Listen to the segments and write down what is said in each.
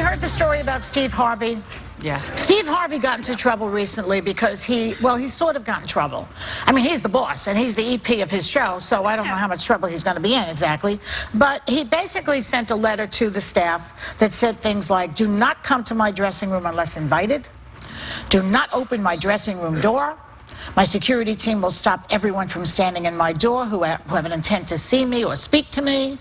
heard the story about Steve Harvey? Yeah. Steve Harvey got into trouble recently because he sort of got in trouble. I mean, he's the boss, and he's the EP of his show, so I don't know how much trouble he's going to be in exactly. But he basically sent a letter to the staff that said things like, do not come to my dressing room unless invited. Do not open my dressing room door. My security team will stop everyone from standing in my door who have an intent to see me or speak to me.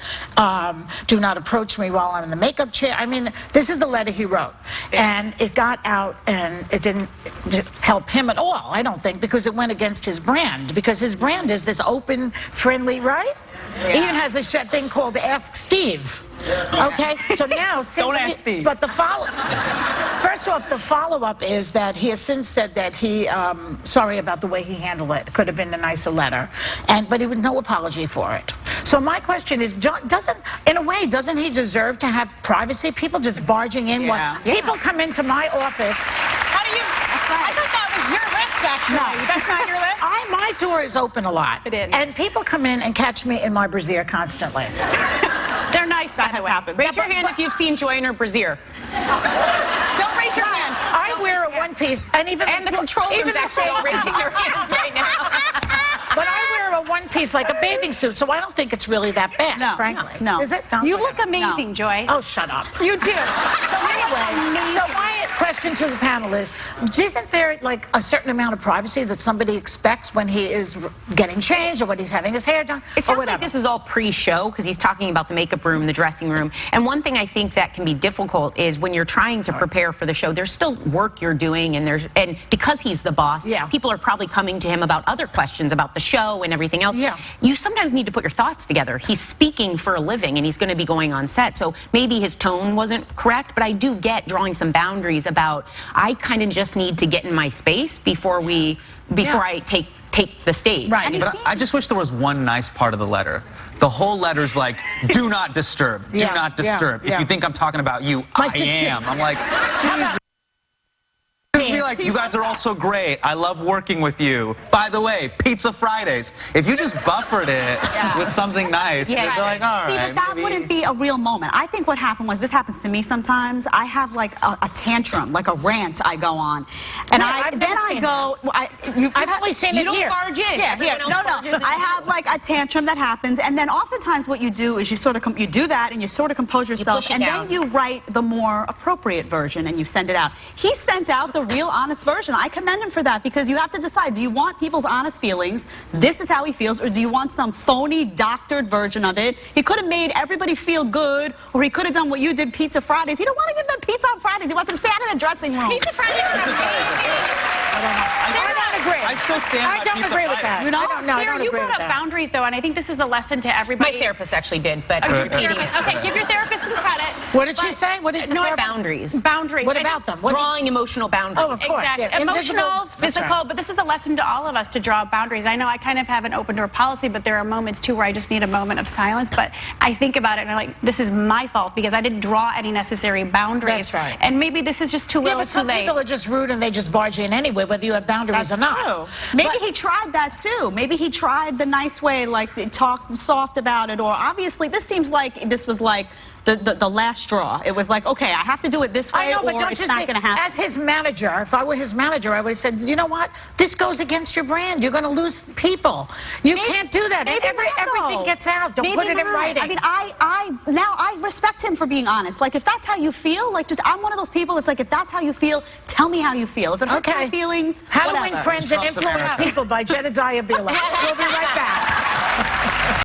Do not approach me while I'm in the makeup chair. I mean, this is the letter he wrote. And it got out, and it didn't help him at all, I don't think, because it went against his brand. Because his brand is this open, friendly, right? Yeah. He even has a thing called Ask Steve. Okay, so now... Don't ask Steve. But the first off, the follow-up is that he has since said that he, sorry about the way he handled it. It could have been a nicer letter. But he with no apology for it. So my question is, in a way, doesn't he deserve to have privacy? People just barging in. Yeah. People come into my office. How do you... I thought that was your list, actually. No. That's not your list? My door is open a lot. It is. And people come in and catch me in my brassiere constantly. They're nice, by the way. Happened. Raise your hand if you've seen Joy in her brassiere. Don't raise your hand. I wear a one-piece, and even And the control room's actually all raising their hands right now. But I wear a one-piece like a bathing suit, so I don't think it's really that bad, frankly. No. Is it? You look amazing, Joy. Oh, shut up. You do. So anyway, so my question to the panel is, isn't there like a certain amount of privacy that somebody expects when he is getting changed or when he's having his hair done? It sounds like this is all pre-show because he's talking about the makeup room, the dressing room. And one thing I think that can be difficult is when you're trying to prepare for the show, there's still work you're doing, and because he's the boss, people are probably coming to him about other questions about the show and everything else. Yeah. You sometimes need to put your thoughts together. He's speaking for a living, and he's going to be going on set, so maybe his tone wasn't correct, but I do get drawing some boundaries about, I kind of just need to get in my space before I take the stage. Right. But I just wish there was one nice part of the letter. The whole letter's like, do not disturb. Do not disturb. If you think I'm talking about you, I am. I'm like, Jesus. Just be like, you guys are all so great. I love working with you. By the way, Pizza Fridays. If you just buffered it with something nice, you'd be like, all right. See, but that wouldn't be a real moment. I think what happened was, this happens to me sometimes. I have like a tantrum, like a rant I go on. And I've only seen it here. You don't barge in. Yeah, here. No. I have like a tantrum that happens, and then oftentimes what you do is you sort of you do that and you sort of compose yourself, and then you write the more appropriate version and you send it out. He sent out the real honest version. I commend him for that, because you have to decide, do you want people's honest feelings, this is how he feels, or do you want some phony doctored version of it? He could have made everybody feel good, or he could have done what you did, Pizza Fridays. He don't want to give them pizza on Fridays. He wants them to stay out of the dressing room. Pizza Fridays are amazing. I don't agree. I still stand by I don't agree with that. You know? Sarah, you brought up boundaries, though, and I think this is a lesson to everybody. My therapist actually did, but Your therapist. Okay, give your therapist some credit. What did she say? What did boundaries. Boundaries. What about them? Drawing emotional boundaries. Oh, of course. Exactly. Yeah. Emotional, physical, but this is a lesson to all of us to draw boundaries. I know I kind of have an open door policy, but there are moments too where I just need a moment of silence. But I think about it and I'm like, this is my fault because I didn't draw any necessary boundaries. That's right. And maybe this is just too little, but some too late. people are just rude and they just barge in anyway, whether you have boundaries or not. True. Maybe he tried that too. Maybe he tried the nice way, like to talk soft about it, or obviously this seems like this was like the last straw. It was like, okay, I have to do it this way, I know, but or don't it's you not see, going to happen. as his manager, if I were his manager, I would have said, you know what? This goes against your brand. You're going to lose people. You can't do that. Everything gets out. Don't put it in writing. I mean, now I respect him for being honest. Like, if that's how you feel, like, I'm one of those people that's like, if that's how you feel, tell me how you feel. If it hurts my feelings, How whatever. to Win Friends and Influence People by Jedediah Bila. We'll be right back.